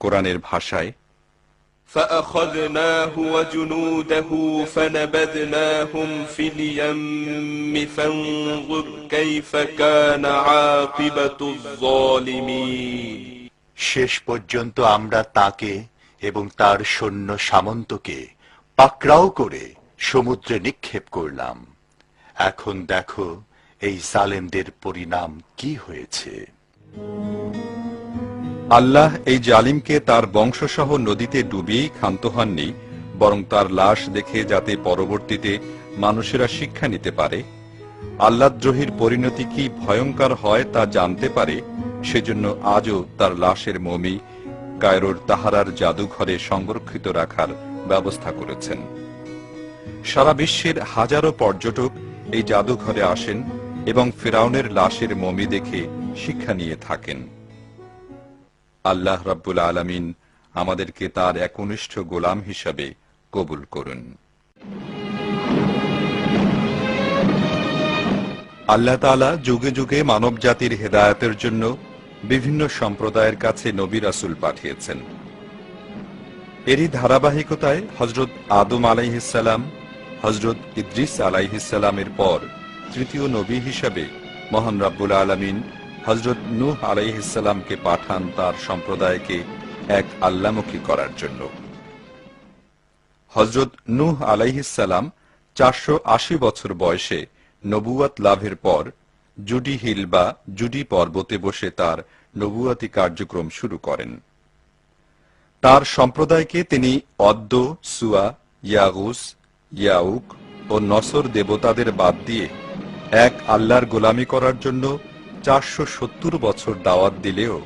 কোরআনের ভাষায়, فأخذناه وجنوده فنبذناهم في اليم فانظر كيف كان عاقبة الظالمين। শেষ পর্যন্ত আমরা তাকে এবং তার সৈন্য সামন্তকে পাকড়াও করে সমুদ্রে নিক্ষেপ করলাম। এখন দেখো এই জালেমদের পরিণাম কি হয়েছে। আল্লাহ এই জালিমকে তার বংশসহ নদীতে ডুবিয়েই ক্ষান্ত হননি, বরং তার লাশ দেখে যাতে পরবর্তীতে মানুষেরা শিক্ষা নিতে পারে, আল্লাহদ্রোহীর পরিণতি কি ভয়ঙ্কর হয় তা জানতে পারে, সেজন্য আজও তার লাশের মমি কায়রোর তাহারার জাদুঘরে সংরক্ষিত রাখার ব্যবস্থা করেছেন। সারা বিশ্বের হাজারো পর্যটক এই জাদুঘরে আসেন এবং ফিরাউনের লাশের মমি দেখে শিক্ষা নিয়ে থাকেন। আল্লাহ রাব্বুল আলামিন আমাদেরকে তার একনিষ্ঠ গোলাম হিসাবে কবুল করুন। আল্লাহ তাআলা যুগে যুগে মানব জাতির হেদায়েতের জন্য বিভিন্ন সম্প্রদায়ের কাছে নবী রাসূল পাঠিয়েছেন। এরই ধারাবাহিকতায় হযরত আদম আলাইহিস সালাম, হযরত ইদ্রিস আলাইহিস সালামের পর তৃতীয় নবী হিসাবে মহান রব্বুল আলামিন হযরত নূহ আলাইহিস সালামকে পাঠান তার সম্প্রদায়কে এক আল্লাহমুখী করার জন্য। হযরত নূহ আলাইহিস সালাম 480 বছর বয়সে নবুয়ত লাভের পর জুডি হিল বা জুডি পর্বতে বসে তার নবুয়তি কার্যক্রম শুরু করেন। তার সম্প্রদায়কে তিনি অদ্দ, সুয়া, ইয়াগুস, ইয়াউক ও নসর দেবতাদের বাদ দিয়ে এক আল্লাহর গোলামি করার জন্য 470 বছর দাওয়াত দিলেও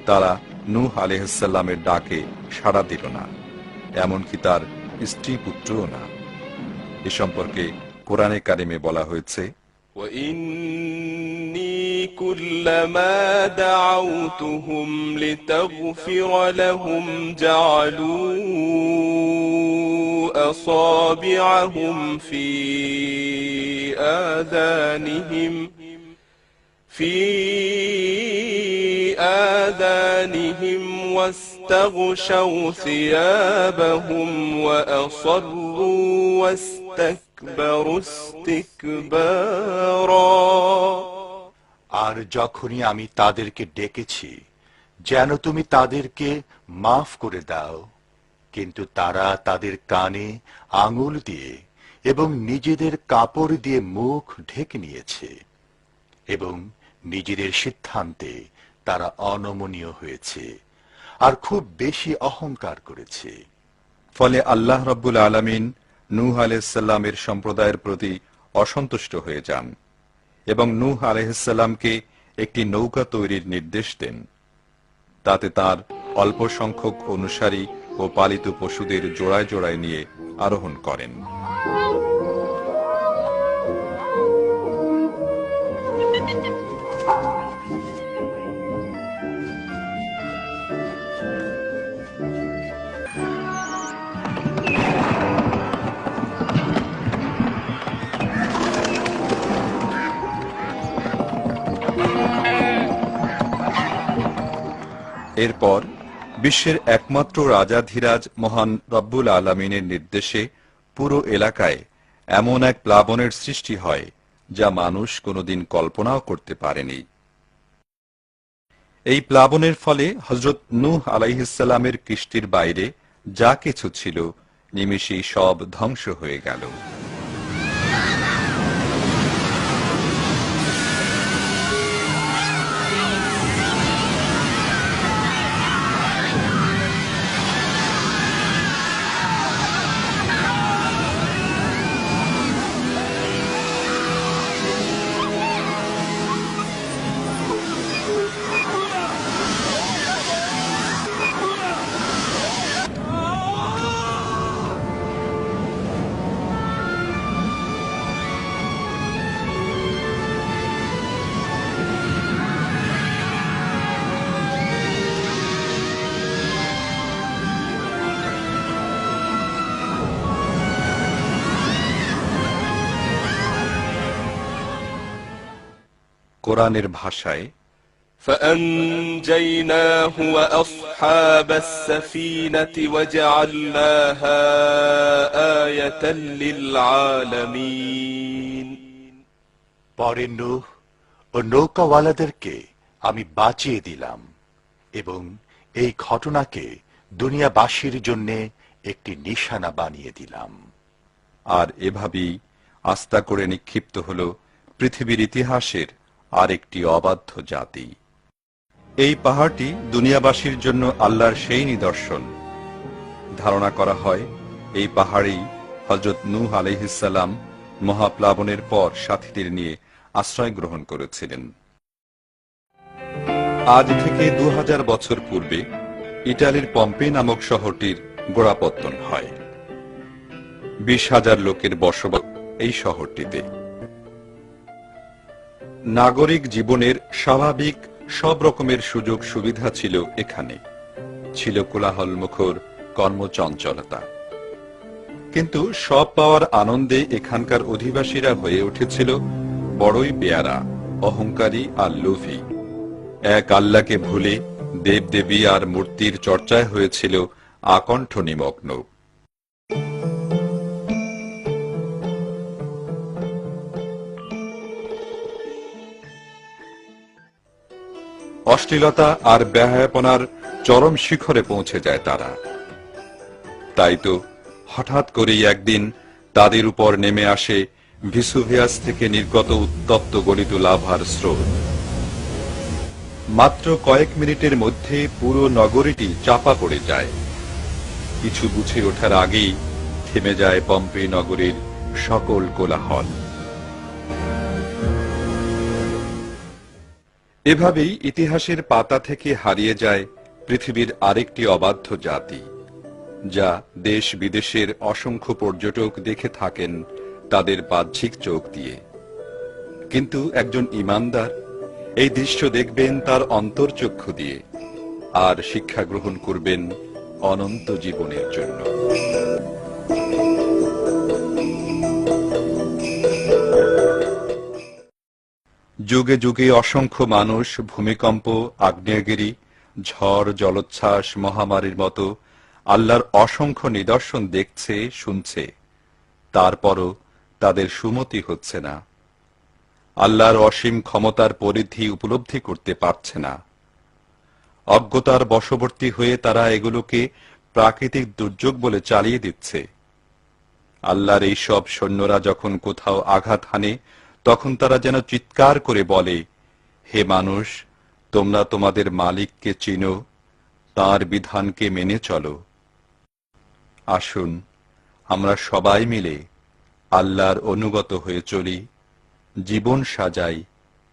তারা নূহ আলাইহিস সালামের ডাকে সাড়া দিল না, এমনকি তার স্ত্রী পুত্রও না। এ সম্পর্কে কোরআনে কারিমে বলা হয়েছে, وَإِنِّي كُلَّمَا دَعَوْتُهُمْ لِتَغْفِرَ لَهُمْ جَعَلُوا أَصَابِعَهُمْ فِي آذَانِهِمْ واستغشوا ثيابهم وأصروا واستكبروا استكبارا। আর যখনই আমি তাদেরকে ডেকেছি যেন তুমি তাদেরকে মাফ করে দাও, কিন্তু তারা তাদের কানে আঙুল দিয়ে এবং নিজেদের কাপড় দিয়ে মুখ ঢেকে নিয়েছে এবং নিজেদের সিদ্ধান্তে তারা অনমনীয় হয়েছে আর খুব বেশি অহংকার করেছে। ফলে আল্লাহ রাব্বুল আলামিন নূহ আলাইহিস সালামের সম্প্রদায়ের প্রতি অসন্তুষ্ট হয়ে যান এবং নূহ আলাইহিস সালামকে একটি নৌকা তৈরির নির্দেশ দেন। তাতে তার অল্প সংখ্যক অনুসারী ও পালিত পশুদের জোড়ায় জোড়ায় নিয়ে আরোহণ করেন। এরপর বিশ্বের একমাত্র রাজাধিরাজ মহান রব্বুল আলামিনের নির্দেশে পুরো এলাকায় এমন এক প্লাবনের সৃষ্টি হয় যা মানুষ কোনোদিন কল্পনাও করতে পারেনি। এই প্লাবনের ফলে হযরত নূহ আলাইহিস সালামের কিস্তির বাইরে যা কিছু ছিল নিমেষেই সব ধ্বংস হয়ে গেল। কোরআনের ভাষায়, فأنجيناه وأصحاب السفينة وجعلناها آية للعالمين পরে নূহ ও নৌকাওয়ালাদেরকে আমি বাঁচিয়ে দিলাম এবং এই ঘটনাকে দুনিয়াবাসীর জন্য একটি নিশানা বানিয়ে দিলাম। আর এভাবেই আস্থা করে নিক্ষিপ্ত হল পৃথিবীর ইতিহাসের আরেকটি অবাধ্য জাতি। এই পাহাড়টি দুনিয়াবাসীর জন্য আল্লাহর সেই নিদর্শন। ধারণা করা হয় এই পাহাড়েই হযরত নূহ আলাইহিস সালাম মহাপ্লাবনের পর সাথীদের নিয়ে আশ্রয় গ্রহণ করেছিলেন। আজ থেকে 2000 বছর পূর্বে ইটালির পম্পে নামক শহরটির গোড়াপত্তন হয়। 20,000 লোকের বসবাস এই শহরটিতে। নাগরিক জীবনের স্বাভাবিক সব রকমের সুযোগ সুবিধা ছিল এখানে। ছিল কোলাহলমুখর কর্মচঞ্চলতা, কিন্তু সব পাওয়ার আনন্দে এখানকার অধিবাসীরা হয়ে উঠেছিল বড়ই বেয়ারা, অহংকারী আর লোভী। এক আল্লাহকে ভুলে দেবদেবী আর মূর্তির চর্চায় হয়েছিল আকণ্ঠ নিমগ্ন। অশ্লীলতা আর বেহায়াপনার চরম শিখরে পৌঁছে যায় তারা। তাই তো হঠাৎ করেই একদিন তাদের উপর নেমে আসে ভিসুভিয়াস থেকে নির্গত উত্তপ্ত গলিত লাভার স্রোত। মাত্র কয়েক মিনিটের মধ্যে পুরো নগরীটি চাপা পড়ে যায়। কিছু বুঝে ওঠার আগেই থেমে যায় পম্পে নগরীর সকল কোলাহল। এভাবেই ইতিহাসের পাতা থেকে হারিয়ে যায় পৃথিবীর আরেকটি অবাধ্য জাতি, যা দেশ বিদেশের অসংখ্য পর্যটক দেখে থাকেন তাদের বাহ্যিক চোখ দিয়ে। কিন্তু একজন ঈমানদার এই দৃশ্য দেখবেন তার অন্তর্চক্ষু দিয়ে, আর শিক্ষা গ্রহণ করবেন অনন্ত জীবনের জন্য। যুগে যুগে অসংখ্য মানুষ ভূমিকম্প, আগ্নেয়গিরি, ঝড়, জলোচ্ছ্বাস, মহামারীর মতো আল্লাহর অসংখ্য নিদর্শন দেখছে, শুনছে, তারপরও তাদের সুমতি হচ্ছে না। আল্লাহর অসীম ক্ষমতার পরিধি উপলব্ধি করতে পারছে না। অজ্ঞতার বশবর্তী হয়ে তারা এগুলোকে প্রাকৃতিক দুর্যোগ বলে চালিয়ে দিচ্ছে। আল্লাহর এই সব সৈন্যরা যখন কোথাও আঘাত হানে, তখন তারা যেন চিৎকার করে বলে, হে মানুষ, তোমরা তোমাদের মালিককে চিনো, তাঁর বিধানকে মেনে চলো। আসুন আমরা সবাই মিলে আল্লাহর অনুগত হয়ে চলি, জীবন সাজাই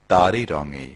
তারই রঙে।